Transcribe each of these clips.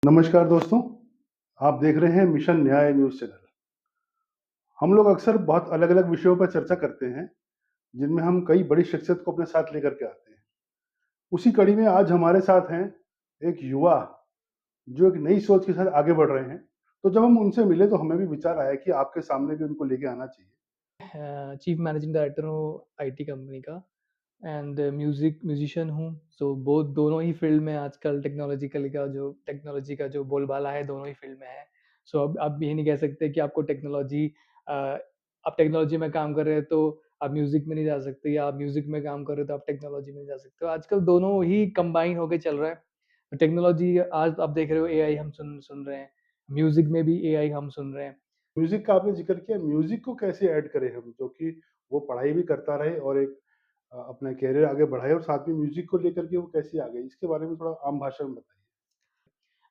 नमस्कार दोस्तों, आप देख रहे हैं मिशन न्याय न्यूज़ चैनल। हम लोग अक्सर बहुत अलग-अलग विषयों पर चर्चा करते हैं, जिनमें हम कई बड़ी शख्सियत को अपने साथ लेकर के आते हैं। उसी कड़ी में आज हमारे साथ हैं एक युवा, जो एक नई सोच के साथ आगे बढ़ रहे हैं। तो जब हम उनसे मिले तो हमें भी विचार आया कि आपके सामने भी उनको लेके आना चाहिए। चीफ मैनेजिंग डायरेक्टर हूँ आईटी कंपनी का एंड म्यूजिशियन हूँ। सो बोथ दोनों ही फील्ड में आजकल टेक्नोलॉजी का जो बोलबाला है दोनों ही फील्ड में है। सो अब आप ये नहीं कह सकते कि आपको आप टेक्नोलॉजी में काम कर रहे हैं तो आप म्यूजिक में नहीं जा सकते, या आप म्यूजिक में काम कर रहे हो तो आप टेक्नोलॉजी में नहीं जा सकते हो। आजकल दोनों ही कंबाइन होके चल रहा है। टेक्नोलॉजी आज आप देख रहे हो, एआई हम सुन सुन रहे हैं, म्यूजिक में भी एआई हम सुन रहे हैं। म्यूज़िक का आपने ज़िक्र किया, म्यूज़िक को कैसे ऐड करें हम, जो कि वो पढ़ाई भी करता रहे और एक अपना करियर आगे बढ़ाए और साथ में म्यूज़िक को लेकर के वो कैसे आगे? इसके बारे में थोड़ा आम भाषा में बताइए।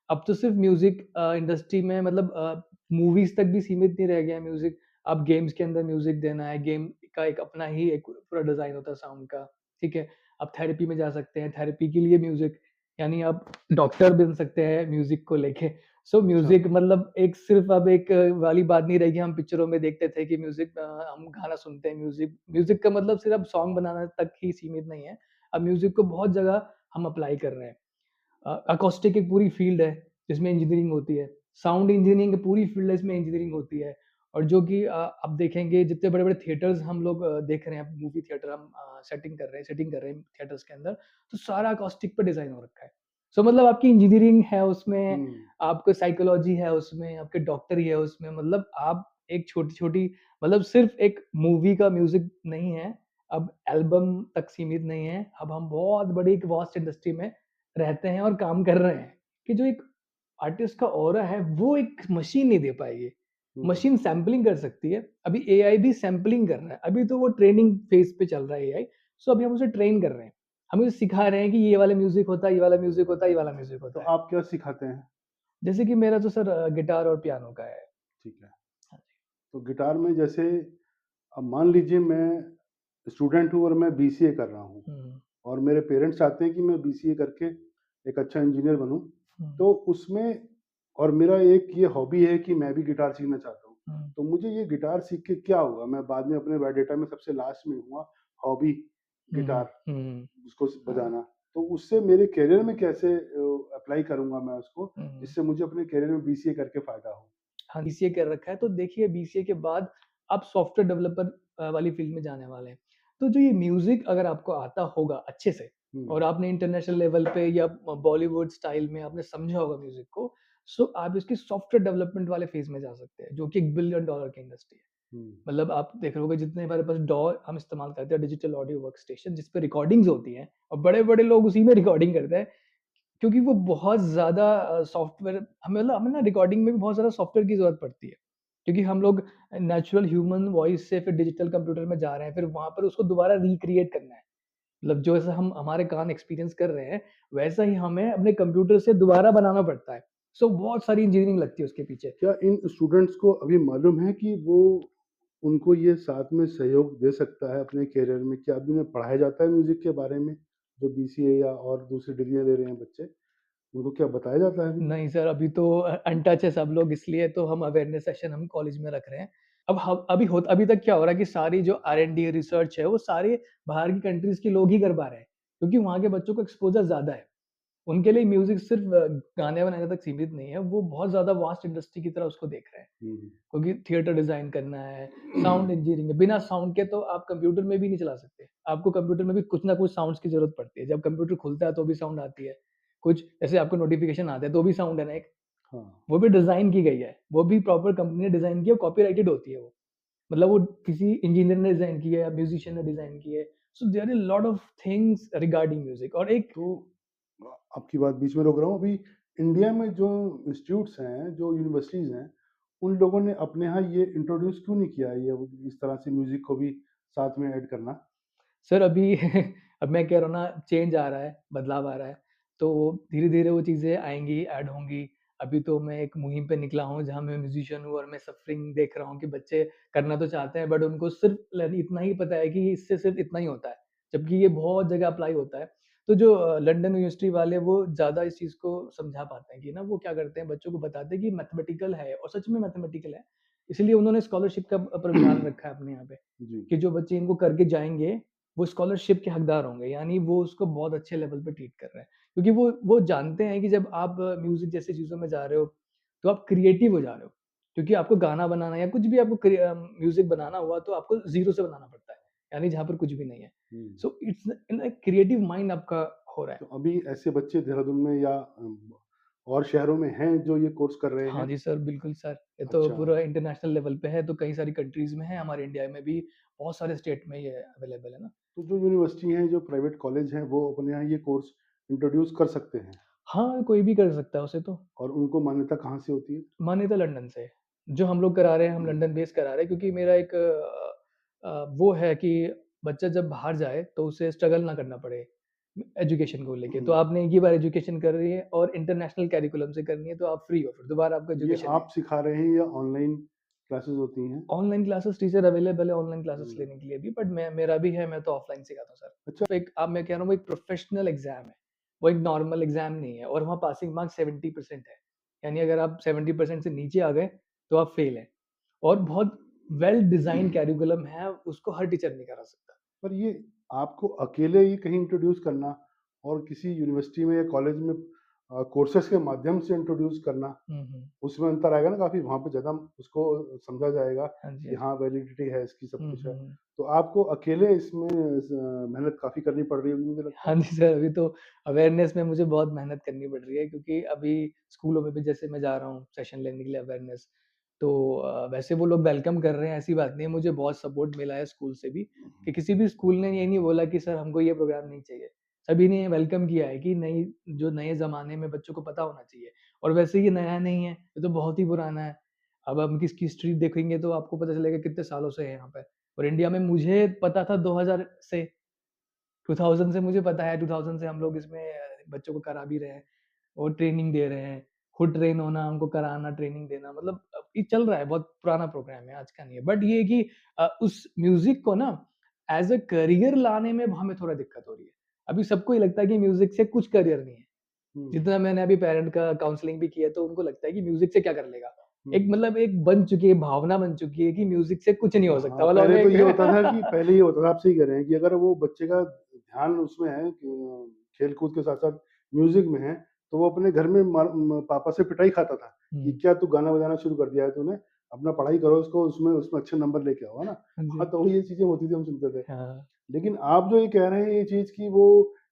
अब तो सिर्फ़ म्यूज़िक इंडस्ट्री में मतलब मूवीज़ तक भी सीमित नहीं रह गया है म्यूज़िक। अब गेम्स के अंदर म्यूज़िक देना है, गेम का एक अपना ही एक पूरा डिज़ाइन होता है साउंड का, ठीक है? आप थेरेपी में जा सकते हैं, थेरेपी के लिए म्यूज़िक, यानी आप डॉक्टर बन सकते हैं म्यूज़िक को लेके। सो अच्छा, म्यूज़िक मतलब एक सिर्फ़ अब एक वाली बात नहीं रही कि हम पिक्चरों में देखते थे कि हम गाना सुनते हैं, म्यूज़िक म्यूज़िक का मतलब सिर्फ़ सॉन्ग बनाना तक ही सीमित नहीं है। अब म्यूज़िक को बहुत जगह हम अप्लाई कर रहे हैं। अकॉस्टिक एक पूरी फ़ील्ड है, जिसमें इंजीनियरिंग होती है। साउंड इंजीनियरिंग एक पूरी फ़ील्ड है, इसमें इंजीनियरिंग होती है। और जो कि आप देखेंगे जितने बड़े-बड़े थिएटर्स हम लोग देख रहे हैं, मूवी थिएटर हम सेटिंग कर रहे हैं थिएटर्स के अंदर, तो सारा अकॉस्टिक पे डिज़ाइन हो रखा है। सो मतलब आपकी इंजीनियरिंग है उसमें, हुँ। आपको साइकोलॉजी है उसमें, आपके डॉक्टरी है उसमें, मतलब आप एक छोटी-छोटी मतलब सिर्फ़ एक मूवी का म्यूज़िक नहीं है, अब एल्बम तक सीमित नहीं है, अब हम बहुत बड़ी एक वास्ट इंडस्ट्री में रहते हैं और काम कर रहे हैं, कि जो एक आर्टिस्ट का ऑरा है वो एक मशीन नहीं दे पाएगी। हुँ। मशीन सैंपलिंग कर सकती है, अभी एआई भी सैंपलिंग कर रहा है, अभी तो वो ट्रेनिंग फेज़ पे चल रहा है एआई। सो अभी हम उसे ट्रेन कर रहे हैं। हम उसे सिखा रहे हैं कि ये वाला म्यूज़िक होता है, ये वाला म्यूज़िक होता है, ये वाला म्यूज़िक तो होता है। आप क्या सिखाते हैं? जैसे कि मेरा तो सर गिटार और पियानो का है। ठीक है। हाँ जी। तो गिटार में जैसे अब मान लीजिए मैं स्टूडेंट हूँ और मैं बीसीए कर रहा हूँ हुँ, और मेरे पेरेंट्स चाहते हैं कि मैं बीसीए करके एक अच्छा इंजीनियर बनूँ। हुँ, तो उसमें और मेरा एक ये हॉबी है कि मैं भी गिटार सीखना चाहता हूँ। हुँ, तो मुझे ये गिटार सीख के क्या होगा? मैं बाद में अपने बायोडाटा में सबसे लास्ट में लिखूँगा हॉबी हुँ, हुँ, गिटार, हुँ, उसको हाँ, बजाना। तो उससे मेरे करियर में कैसे अप्लाई करूँगा मैं उसको, हुँ। जिससे मुझे अपने करियर में बीसीए करके फ़ायदा हो? हाँ, बीसीए कर रखा है, तो देखिए बीसीए के बाद आप सॉफ्टवेयर डेवलपर वाली फ़ील्ड में जाने वाले हैं। तो जो ये म्यूज़िक अगर आपको आता होगा अच्छे से हुँ। और आपने इंटरनेशनल लेवल पे या बॉलीवुड स्टाइल में आपने समझा होगा म्यूज़िक को, सो आप इसकी सॉफ्टवेयर डेवलपमेंट वाले फ़ेज़ में जा सकते हैं, जो कि $1 बिलियन की इंडस्ट्री है। हुँ। मतलब आप देख रहे होंगे जितने हमारे पास डॉ हम इस्तेमाल करते हैं, डिजिटल ऑडियो वर्क स्टेशन, जिस पे रिकॉर्डिंग्स होती हैं और बड़े-बड़े लोग उसी में रिकॉर्डिंग करते हैं। क्योंकि वो बहुत ज़्यादा सॉफ्टवेयर हमें ना रिकॉर्डिंग में भी बहुत ज़्यादा सॉफ्टवेयर की ज़रूरत पड़ती है। क्योंकि हम लोग नेचुरल ह्यूमन वॉइस से फिर डिजिटल कंप्यूटर में जा रहे हैं, फिर वहाँ पर उसको दोबारा रिक्रिएट करना है। मतलब जो ऐसा हम हमारे कान एक्सपीरियंस कर रहे हैं, वैसा ही हमें अपने कंप्यूटर से दोबारा बनाना पड़ता है। सो बहुत सारी इंजीनियरिंग लगती है उसके पीछे। क्या इन स्टूडेंट्स को अभी मालूम है कि वो उनको ये साथ में सहयोग दे सकता है अपने करियर में? क्या अभी उन्हें पढ़ाया जाता है म्यूज़िक के बारे में? जो बीसीए या और दूसरी डिग्रियाँ ले रहे हैं बच्चे, उनको क्या बताया जाता है अभी? नहीं सर, अभी तो अनटच है सब लोग, इसलिए तो हम अवेयरनेस सेशन हम कॉलेज में रख रहे हैं। अभी तक क्या हो रहा है कि सारी जो आर-एन-डी रिसर्च है, वो सारे बाहर की कंट्रीज़ के लोग ही कर पा रहे हैं, क्योंकि वहाँ के बच्चों को एक्सपोज़र ज़्यादा है। उनके लिए म्यूज़िक सिर्फ़ गाने बनाने तक सीमित नहीं है, वो बहुत ज़्यादा वास्ट इंडस्ट्री की तरह उसको देख रहे हैं। हुँ, हुँ। क्योंकि थिएटर डिज़ाइन करना है, साउंड इंजीनियरिंग है, बिना साउंड के तो आप कंप्यूटर में भी नहीं चला सकते। आपको कंप्यूटर में भी कुछ ना कुछ साउंड्स की ज़रूरत पड़ती है। जब कंप्यूटर खुलता है तो भी साउंड आती है। कुछ जैसे आपको नोटिफ़िकेशन आता है तो भी साउंड है ना एक, हाँ। वो भी डिज़ाइन की गई है। वो भी प्रॉपर कंपनी ने डिज़ाइन की है, कॉपीराइटेड होती है वो। मतलब वो किसी इंजीनियर ने डिज़ाइन की है या म्यूज़िशियन ने डिज़ाइन की है। So there is lot of things regarding music और एक तो आपकी बात बीच में रोक रहा हूँ। अभी इंडिया में जो इंस्टीट्यूट्स हैं, जो यूनिवर्सिटीज़ हैं, उन लोगों ने अपने यहाँ ये इंट्रोड्यूस क्यों नहीं किया है ये इस तरह से म्यूज़िक को भी साथ में ऐड करना? सर अभी अब मैं कह रहा हूँ ना, चेंज आ रहा है, बदलाव आ रहा है, तो धीरे-धीरे वो चीज़ें आएँगी, ऐड होंगी। अभी तो मैं एक मुहिम पे निकला हूँ जहाँ मैं म्यूज़िशियन हूँ और मैं सफ़रिंग देख रहा हूँ कि बच्चे करना तो चाहते हैं, बट उनको सिर्फ़ इतना ही पता है कि इससे सिर्फ़ इतना ही होता है, जबकि ये बहुत जगह अप्लाई होता है। तो जो लंदन यूनिवर्सिटी वाले वो ज़्यादा इस चीज़ को समझा पाते हैं कि ना वो क्या करते हैं बच्चों को बताते हैं कि मैथमेटिकल है और सच में मैथमेटिकल है। इसीलिए उन्होंने स्कॉलरशिप का प्रावधान रखा है अपने यहाँ पे जी, कि जो बच्चे इनको करके जाएँगे, वो स्कॉलरशिप के हकदार होंगे। यानी वो उसको बहुत अच्छे लेवल पे ट्रीट कर रहे हैं। क्योंकि वो जानते हैं कि जब आप म्यूज़िक जैसी चीज़ों में जा रहे हो, तो आप क्रिएटिव हो जा रहे हो। क्योंकि आपको गाना बनाना या कुछ भी आपको म्यूज़िक बनाना हुआ तो आपको ज़ीरो से बनाना पड़ता है। यानी जहाँ पर कुछ भी नहीं है। हुँ। So it's in a creative mind आपका हो रहा है। तो अभी ऐसे बच्चे देहरादून में या और शहरों में हैं जो ये कोर्स कर रहे हाँ हैं? जी सर, बिल्कुल सर। ये तो अच्छा, पूरा इंटरनेशनल लेवल पे है, तो कई सारी कंट्रीज़ में है, हमारे इंडिया में भी बहुत सारे स्टेट में ये अवेलेबल है ना। तो जो यूनिवर्सिटी हैं, जो प्राइवेट कॉलेज हैं, वो अपने यहाँ ये कोर्स इंट्रोड्यूस कर सकते हैं हाँ, कोई भी कर सकता है उसे तो। और उनको मान्यता कहाँ से होती है? मान्यता लंदन से। जो हम लोग करा रहे हैं, हम लंदन बेस करा रहे हैं क्योंकि मेरा एक वो है कि बच्चा जब बाहर जाए तो उसे स्ट्रगल ना करना पड़े एजुकेशन को लेके। तो आपने एक ही बार एजुकेशन कर रही है और इंटरनेशनल करिकुलम से करनी है तो आप फ्री हो फिर दोबारा आपका ये एजुकेशन नहीं आप है। सिखा रहे हैं या ऑनलाइन क्लासेस होती हैं? ऑनलाइन क्लासेस टीचर अवेलेबल है ऑनलाइन क्लासेस हुँ, लेने के लिए भी बट मैं मेरा भी है, मैं तो ऑफलाइन सिखाता हूँ सर। अच्छा, तो एक अब मैं कह रहा हूँ वो एक प्रोफेशनल एग्ज़ाम है, वो एक नॉर्मल एग्ज़ाम नहीं है और वहाँ पासिंग मार्क्स 70% है। यानी अगर आप 70% से नीचे आ गए तो आप फेल हैं और बहुत वेल डिज़ाइन करिकुलम है, उसको हर टीचर नहीं करा सकता। पर ये आपको अकेले ही कहीं इंट्रोड्यूस करना और किसी यूनिवर्सिटी में या कॉलेज में कोर्सेज़ के माध्यम से इंट्रोड्यूस करना, हुँ, हुँ। उसमें अंतर आएगा ना काफ़ी, वहाँ पे ज़्यादा उसको समझा जाएगा हाँ जी, कि हाँ जी। हाँ, वैलिडिटी है इसकी, सब हुँ, कुछ है। हुँ, हुँ। तो आपको अकेले इसमें मेहनत काफ़ी करनी पड़ रही होगी मुझे लगता हाँ है? जी सर, अभी तो अवेयरनेस में मुझे बहुत मेहनत करनी पड़ रही है क्योंकि अभी स्कूलों में भी जैसे मैं जा रहा हूँ सेशन लेने के लिए अवेयरनेस, तो वैसे वो लोग वेलकम कर रहे हैं, ऐसी बात नहीं है। मुझे बहुत सपोर्ट मिला है स्कूल से भी कि किसी भी स्कूल ने ये नहीं बोला कि सर हमको ये प्रोग्राम नहीं चाहिए। सभी ने वेलकम किया है कि नई जो नए ज़माने में बच्चों को पता होना चाहिए और वैसे ये नया नहीं है, ये तो बहुत ही पुराना है। अब हम किसकी हिस्ट्री देखेंगे तो आपको पता चलेगा कितने सालों से है यहाँ पे और इंडिया में मुझे पता था 2000 से 2000 से मुझे पता है 2000 से हम लोग इसमें बच्चों को करा भी रहे हैं और ट्रेनिंग दे रहे हैं। खुद ट्रेन होना, उनको कराना, ट्रेनिंग देना मतलब ये चल रहा है, बहुत पुराना प्रोग्राम है, आज का नहीं है। बट ये है कि उस म्यूज़िक को ना एज़ अ करियर लाने में हमें थोड़ा दिक्कत हो रही है। अभी सबको ये लगता है कि म्यूज़िक से कुछ करियर नहीं है। हुँ, जितना मैंने अभी पेरेंट का काउंसलिंग भी किया तो उनको लगता है कि म्यूज़िक से क्या कर लेगा? एक हुँ। मतलब एक बन चुकी है, भावना बन चुकी है कि म्यूज़िक से कुछ नहीं हो हाँ, सकता मतलब पहले हमें तो ये होता था कि एक पहले ये होता था, आप सही कह रहे हैं कि अगर वो बच्चे का ध्यान उसमें है कि खेल-कूद के साथ-साथ म्यूज़िक में है, तो वो अपने घर में पापा से पिटाई खाता था कि हुँ। क्या तू गाना बजाना शुरू कर दिया है तूने? अपना पढ़ाई करो उसको उसमें उसमें अच्छे नंबर लेके आओ, है ना? हाँ जी। हाँ, तो ये चीज़ें होती थी, हम सुनते थे। हाँ। लेकिन आप जो ये कह रहे हैं ये चीज़ कि वो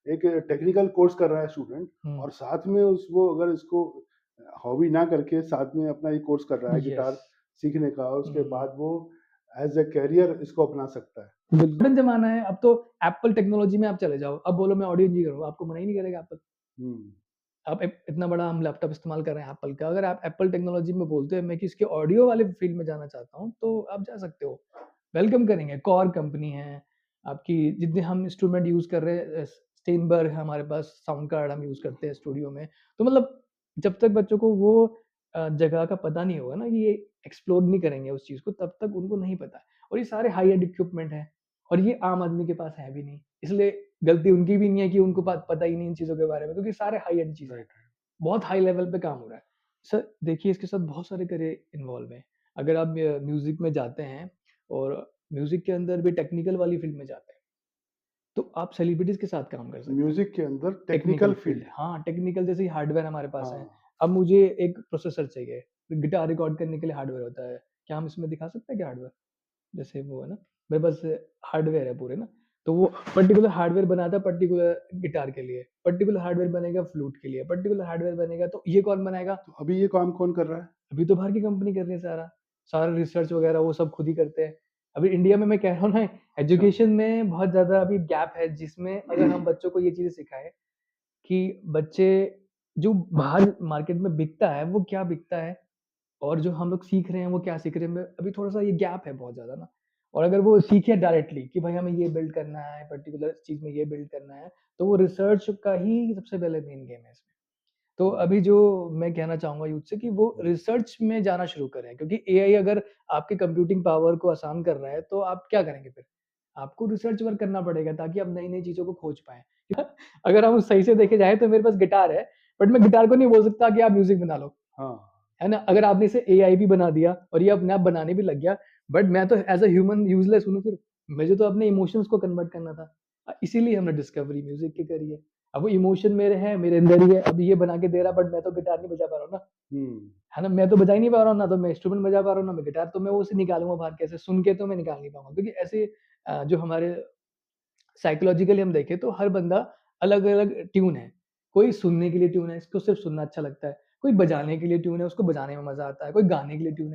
एक टेक्निकल कोर्स कर रहा है स्टूडेंट हुँ। और साथ में उस वो अगर इसको हॉबी ना करके साथ में अपना ये कोर्स कर रहा है यस। गिटार सीखने का और उसके हुँ। बाद वो एज़ अ करियर इसको अपना सकता है। मॉडर्न ज़माना है, अब तो एप्पल टेक्नोलॉजी में आप चले जाओ। अब बोलो मैं ऑडियो इंजीनियर हूँ, आपको मना ही नहीं करेगा एप्पल। हुँ, आप इतना बड़ा हम लैपटॉप इस्तेमाल कर रहे हैं एप्पल का, अगर आप एप्पल टेक्नोलॉजी में बोलते हैं मैं कि इसके ऑडियो वाले फ़ील्ड में जाना चाहता हूँ, तो आप जा सकते हो। वेलकम करेंगे, कॉर कंपनी है, आपकी जितने हम इंस्ट्रूमेंट यूज़ कर रहे हैं स्टेनबर्ग है हमारे पास, साउंड कार्ड हम यूज़ करते हैं स्टूडियो में। तो मतलब जब तक बच्चों को वो जगह का पता नहीं होगा ना, कि ये एक्सप्लोर नहीं करेंगे उस चीज़ को, तब तक उनको नहीं पता है। और ये सारे हाई एंड इक्विपमेंट हैं और ये आम आदमी के पास है भी नहीं। इसलिए गलती उनकी भी नहीं है कि उनको पता ही नहीं इन चीज़ों के बारे में क्योंकि सारे हाई एंड चीज़ें हैं। Right, right. बहुत हाई लेवल पे काम हो रहा है। सर देखिए इसके साथ बहुत सारे करियर इन्वॉल्व हैं। अगर आप म्यूज़िक में जाते हैं और म्यूज़िक के अंदर भी टेक्निकल वाली फ़ील्ड में जाते हैं, तो आप सेलिब्रिटीज़ के साथ काम कर सकते हैं। म्यूज़िक के अंदर टेक्निकल टेक्निकल फ़ील्ड फ़ील्ड। हाँ, टेक्निकल जैसे हार्डवेयर हमारे पास है। हाँ, अब मुझे एक प्रोसेसर चाहिए, गिटार रिकॉर्ड करने के लिए हार्डवेयर होता है। क्या हम इसमें दिखा सकते हैं क्या हार्डवेयर? जैसे वो है ना, मेरे पास हार्डवेयर है पूरे ना, तो वो पर्टिकुलर हार्डवेयर बनाता है पर्टिकुलर गिटार के लिए, पर्टिकुलर हार्डवेयर बनेगा फ्लूट के लिए, पर्टिकुलर हार्डवेयर बनेगा तो ये कौन बनाएगा? तो अभी ये काम कौन कर रहा है? अभी तो बाहर की कंपनी कर रही है सारा। सारा रिसर्च वगैरह वो सब खुद ही करते हैं। अभी इंडिया में मैं कह रहा हूँ ना अच्छा, एजुकेशन में बहुत ज़्यादा अभी गैप है जिसमें अगर हम बच्चों को ये चीज़ें सिखाएँ कि बच्चे जो बाहर मार्केट में बिकता है, वो क्या बिकता है? और जो हम लोग सीख रहे हैं, वो क्या सीख रहे हैं? अभी थोड़ा-सा ये गैप है बहुत ज़्यादा ना। और अगर वो सीखे डायरेक्टली कि भाई हमें ये बिल्ड करना है, पर्टिकुलर चीज़ में ये बिल्ड करना है, तो वो रिसर्च का ही सबसे पहले मेन गेम है इसमें। तो हुँ, अभी जो मैं कहना चाहूँगा यूथ से कि वो हुँ, रिसर्च में जाना शुरू करें क्योंकि एआई अगर आपके कंप्यूटिंग पावर को आसान कर रहा है, तो आप क्या करेंगे फिर? आपको रिसर्च वर्क करना पड़ेगा ताकि आप नई-नई चीज़ों को खोज पाएँ। अगर हम सही से देखे जाएँ तो मेरे पास गिटार है, बट मैं गिटार को नहीं बोल सकता कि आप म्यूज़िक बना लो, हाँ, है ना? अगर आपने इसे एआई भी बना दिया और ये अपने आप बनाने भी लग गया, बट मैं तो एज़ अ ह्यूमन यूज़लेस हूँ ना फिर। मुझे तो अपने इमोशंस को कन्वर्ट करना था। इसीलिए हमने डिस्कवरी म्यूज़िक की करी है। अब वो इमोशन मेरे हैं, मेरे अंदर ही है। अब ये बना के दे रहा बट मैं तो गिटार नहीं बजा पा रहा हूँ ना, हुँ, है ना? मैं तो बजा ही नहीं पा रहा हूँ, ना तो मैं इंस्ट्रूमेंट बजा पा रहा हूँ, ना मैं गिटार, तो मैं वो उसे निकालूँगा बाहर कैसे? सुन के तो मैं निकाल नहीं पाऊँगा क्योंकि ऐसे जो हमारे साइकोलॉजिकली हम देखें तो हर बंदा अलग-अलग ट्यून है। कोई सुनने के लिए ट्यून है, इसको सिर्फ़ सुनना अच्छा लगता है। कोई बजाने के लिए ट्यून है, उसको बजाने में मज़ा आता है। कोई गाने के लिए ट्यून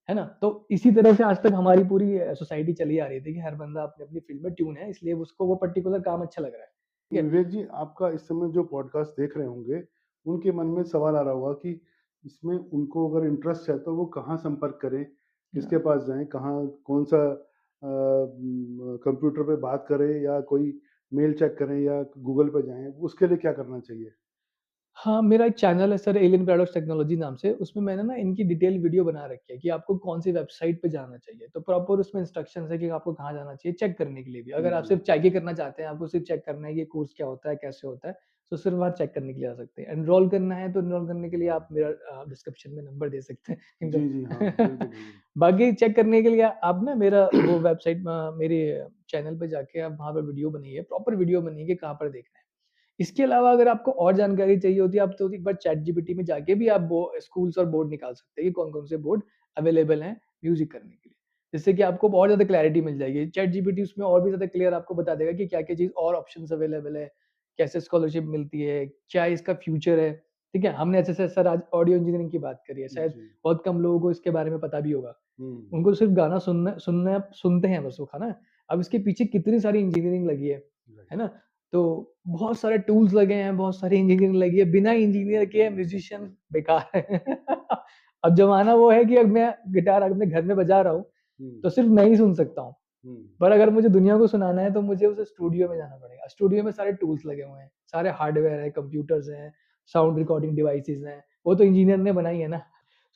है ना? तो इसी तरह से आज तक हमारी पूरी सोसाइटी चली आ रही थी कि हर बंदा अपनी-अपनी फ़ील्ड में ट्यून है, इसलिए उसको वो पर्टिकुलर काम अच्छा लग रहा है। तो ठीक है? विवेक जी, आपका इस समय जो पॉडकास्ट देख रहे होंगे, उनके मन में सवाल आ रहा होगा कि इसमें उनको अगर इंटरेस्ट है तो वो कहाँ संपर्क करें? किसके पास जाएँ? कहाँ कौन-सा कंप्यूटर पे बात करें या कोई मेल चेक करें या गूगल पे जाएँ? उसके लिए क्या करना चाहिए? हाँ, मेरा एक चैनल है सर एलियन पैराडॉक्स टेक्नोलॉजी नाम से, उसमें मैंने ना इनकी डिटेल वीडियो बना रखी है कि आपको कौन-सी वेबसाइट पे जाना चाहिए। तो प्रॉपर उसमें इंस्ट्रक्शंस है कि आपको कहाँ जाना चाहिए चेक करने के लिए भी। अगर आप जी। सिर्फ चेक करना चाहते हैं, आपको सिर्फ चेक करना है ये कोर्स क्या होता है, कैसे होता है, तो सिर्फ वहाँ चेक करने के लिए आ सकते हैं। एनरोल करना है तो एनरोल करने के लिए आप मेरा डिस्क्रिप्शन में नंबर दे सकते हैं इनका। जी, जी, हाँ, बिल्कुल, बिल्कुल। बाकी चेक करने के लिए आप ना मेरा वो वेबसाइट मेरे चैनल पे जाके आप वहाँ पे वीडियो बनी है, प्रॉपर वीडियो बनी है कि कहाँ पर देखना है। इसके अलावा अगर आपको और जानकारी चाहिए होती है, आप तो एक बार चैटजीपीटी में जाके भी आप बो स्कूल्स और बोर्ड निकाल सकते हैं कि कौन-कौन से बोर्ड अवेलेबल हैं म्यूज़िक करने के लिए। जिससे कि आपको और ज़्यादा क्लैरिटी मिल जाएगी। चैटजीपीटी उसमें और भी ज़्यादा क्लियर आपको बता देगा कि क्या-क्या चीज़ और ऑप्शंस अवेलेबल है, कैसे स्कॉलरशिप मिलती है, क्या इसका फ्यूचर है, ठीक है? हमने जैसे सर आज ऑडियो इंजीनियरिंग की बात करी है, शायद जी। बहुत कम लोगों को इसके बारे में पता भी होगा। हुँ, उनको सिर्फ़ गाना सुनते हैं बस वो, है ना? अब इसके पीछे कितनी सारी इंजीनियरिंग लगी है राइट। ना? तो बहुत सारे टूल्स लगे हैं, बहुत सारी इंजीनियरिंग लगी है, बिना इंजीनियर के म्यूज़िशियन बेकार है। अब ज़माना वो है कि अब मैं गिटार अपने घर में बजा रहा हूँ, हुँ, तो सिर्फ़ मैं ही सुन सकता हूँ। हुँ, पर अगर मुझे दुनिया को सुनाना है तो मुझे उसे स्टूडियो में जाना पड़ेगा। स्टूडियो में सारे टूल्स लगे हुए हैं, सारे हार्डवेयर हैं, कंप्यूटर्स हैं, साउंड रिकॉर्डिंग डिवाइसेज़ हैं, वो तो इंजीनियर ने बनाई है ना।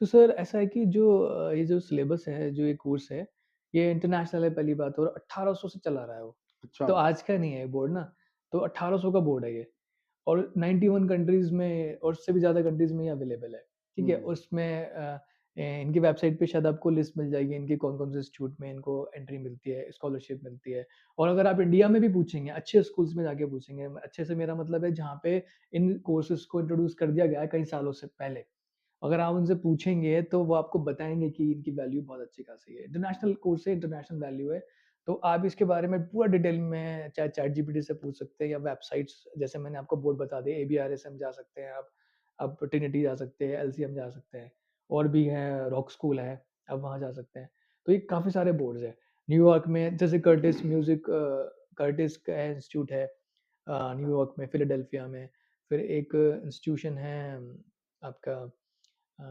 तो सर ऐसा है कि जो ये जो सिलेबस है, जो ये कोर्स है, ये इंटरनेशनल है पहली बात, और 1800 से चला रहा है वो। अच्छा। तो आज का नहीं है बोर्ड ना, तो 1800 का बोर्ड है ये। और 91 कंट्रीज़ में और उससे भी ज़्यादा कंट्रीज़ में ये अवेलेबल है, ठीक है? हुँ, उसमें इनकी वेबसाइट पे शायद आपको लिस्ट मिल जाएगी, इनके कौन-कौन से इंस्टीट्यूट में इनको एंट्री मिलती है, स्कॉलरशिप मिलती है। और अगर आप इंडिया में भी पूछेंगे, अच्छे स्कूल्स में जाके पूछेंगे, अच्छे से मेरा मतलब है जहाँ पे इन कोर्सेज़ को इंट्रोड्यूस कर दिया गया है कई सालों से पहले। अगर आप उनसे पूछेंगे तो वो आपको बताएँगे कि इनकी वैल्यू बहुत अच्छी खासी है। इंटरनेशनल कोर्स है, इंटरनेशनल वैल्यू है। तो आप इसके बारे में पूरा डिटेल में चाहे चैटजीपीटी से पूछ सकते हैं या वेबसाइट्स जैसे मैंने आपको बोर्ड बता दिए, एबीआरएसएम जा सकते हैं आप ट्रिनिटी जा सकते हैं, एलसीएम जा सकते हैं, और भी हैं, रॉक स्कूल है, आप वहाँ जा सकते हैं। तो ये काफ़ी सारे बोर्ड्स हैं। न्यूयॉर्क में जैसे कर्टिस का इंस्टीट्यूट है न्यूयॉर्क में, फिलाडेल्फिया में। फिर एक इंस्टीट्यूशन है आपका अ,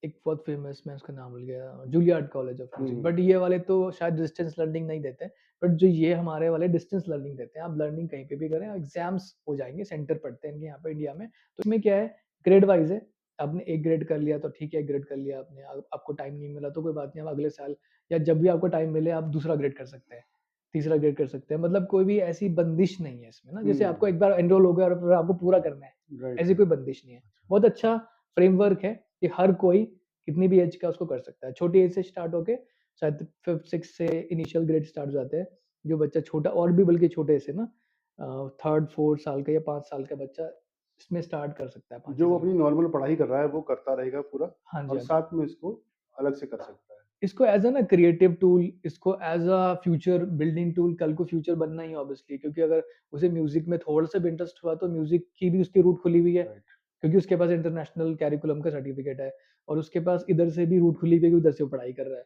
एक बहुत फ़ेमस, मैं उसका नाम भूल गया, जुलियार्ड कॉलेज ऑफ म्यूज़िक, हुँ, बट ये वाले तो शायद डिस्टेंस लर्निंग नहीं देते, बट जो ये हमारे वाले डिस्टेंस लर्निंग देते हैं, आप लर्निंग कहीं पे भी करें, एग्ज़ाम्स हो जाएँगे, सेंटर पड़ते हैं इनके यहाँ पे इंडिया में। तो इसमें क्या है, ग्रेड वाइज़ है, आपने 1 ग्रेड कर लिया तो ठीक है, 1 ग्रेड कर लिया आपने, आपको टाइम नहीं मिला तो कोई बात नहीं, आप अगले साल या जब भी आपको टाइम मिले आप दूसरा ग्रेड कर सकते हैं, तीसरा ग्रेड कर सकते हैं, मतलब कोई भी ऐसी बंदिश नहीं है इसमें ना, जैसे आपको हुँ, एक बार एनरोल हो गया और फिर आपको पूरा करना है, राइट, ऐसी राइट। कोई बंदिश नहीं है। बहुत अच्छा फ्रेमवर्क है कि हर कोई कितनी भी एज का उसको कर सकता है। छोटी एज से स्टार्ट होके शायद 5th 6th से इनिशियल ग्रेड स्टार्ट हो जाते हैं। जो बच्चा छोटा और भी बल्कि छोटे से ना 3rd 4th साल का या 5 साल का बच्चा इसमें स्टार्ट कर सकता है 5-6 जो वो साल अपनी में। नॉर्मल पढ़ाई कर रहा है, वो करता रहेगा पूरा हाँ जी, और हाँ जी। साथ में इसको अलग से कर सकता है। इसको एज़ अ ना क्रिएटिव टूल, इसको as a future building tool, कल को फ्यूचर बनना ही है ऑब्वियसली, क्योंकि अगर उसे म्यूज़िक में थोड़ा-सा भी इंटरेस्ट हुआ तो म्यूज़िक की भी उसकी रूट खुली हुई है। राइट। क्योंकि उसके पास इंटरनेशनल करिकुलम का सर्टिफ़िकेट है और उसके पास इधर से भी रूट खुली हुई है कि उधर से वो पढ़ाई कर रहा है।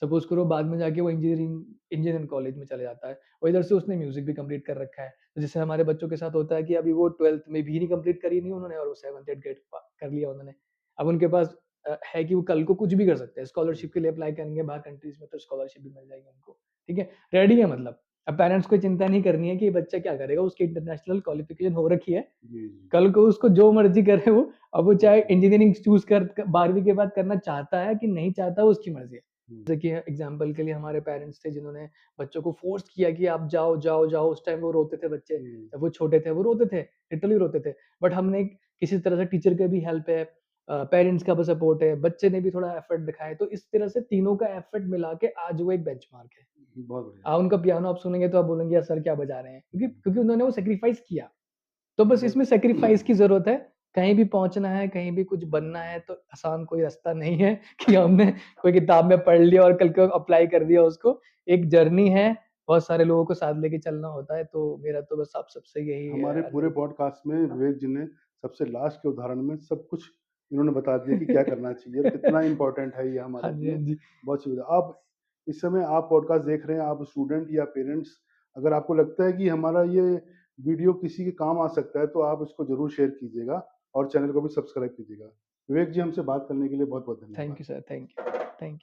सपोज़ करो बाद में जाके वो इंजीनियरिंग कॉलेज में चला जाता है और इधर से उसने म्यूज़िक भी कंप्लीट कर रखा है। तो जैसे हमारे बच्चों के साथ होता है कि अभी वो 12th में भी नहीं कंप्लीट करी नहीं उन्होंने और वो 7th 8th ग्रेड कर लिया उन्होंने। अब उनके पास है कि वो कल को कुछ भी कर सकते हैं। हुँ, स्कॉलरशिप के लिए अप्लाई करेंगे बाहर कंट्रीज़ में तो स्कॉलरशिप भी मिल जाएगी उनको। ठीक है? रेडी है मतलब। अब पेरेंट्स को चिंता नहीं करनी है कि ये बच्चा क्या करेगा, उसकी इंटरनेशनल क्वालिफ़िकेशन हो रखी है। जी, जी। कल को उसको जो मर्ज़ी करे वो, अब वो चाहे ओके। इंजीनियरिंग चूज़ कर क 12वीं के बाद करना चाहता है कि नहीं चाहता, वो उसकी मर्ज़ी है। हुँ, जैसे कि एग्ज़ाम्पल के लिए हमारे पेरेंट्स थे जिन्होंने बच्चों को फ़ोर्स किया कि आप जाओ, जाओ, जाओ, उस टाइम वो रोते थे बच्चे। हुँ, जब वो छोटे थे, वो रोते थे, लिटरली रोते थे। बट हमने किसी तरह से टीचर की भी हेल्प है, पेरेंट्स का भी सपोर्ट है, बच्चे ने भी थोड़ा एफर्ट दिखाया, तो इस तरह से तीनों का एफर्ट मिला के आज वो एक बेंचमार्क है। बहुत बढ़िया। उनका पियानो आप सुनेंगे तो आप बोलेंगे यार सर क्या बजा रहे हैं? क्योंकि क्योंकि उन्होंने वो सैक्रिफाइस किया। तो बस बहुत इसमें सैक्रिफाइस की ज़रूरत है। कहीं भी पहुँचना है, कहीं भी कुछ बनना है तो आसान कोई रास्ता नहीं है कि हमने कोई किताब में पढ़ लिया और कल को अप्लाई कर दिया उसको। एक जर्नी है, बहुत सारे लोगों को साथ लेके चलना होता है, तो मेरा तो बस आप सबसे यही हमारे पूरे अनुरोध पॉडकास्ट में विवेक जी ने सबसे लास्ट के उदाहरण में सब कुछ इन्होंने बता दिया कि क्या करना चाहिए और कितना है। इम्पोर्टेंट है ये हमारे हाँ जी, लिए। हाँ जी। बहुत सुविधा आप इस समय आप पॉडकास्ट देख रहे हैं, आप स्टूडेंट या पेरेंट्स, अगर आपको लगता है कि हमारा ये वीडियो किसी के काम आ सकता है, तो आप इसको ज़रूर शेयर कीजिएगा और चैनल को भी सब्सक्राइब कीजिएगा। विवेक जी, हमसे बात करने के लिए बहुत-बहुत थैंक धन्यवाद। You sir, thank you.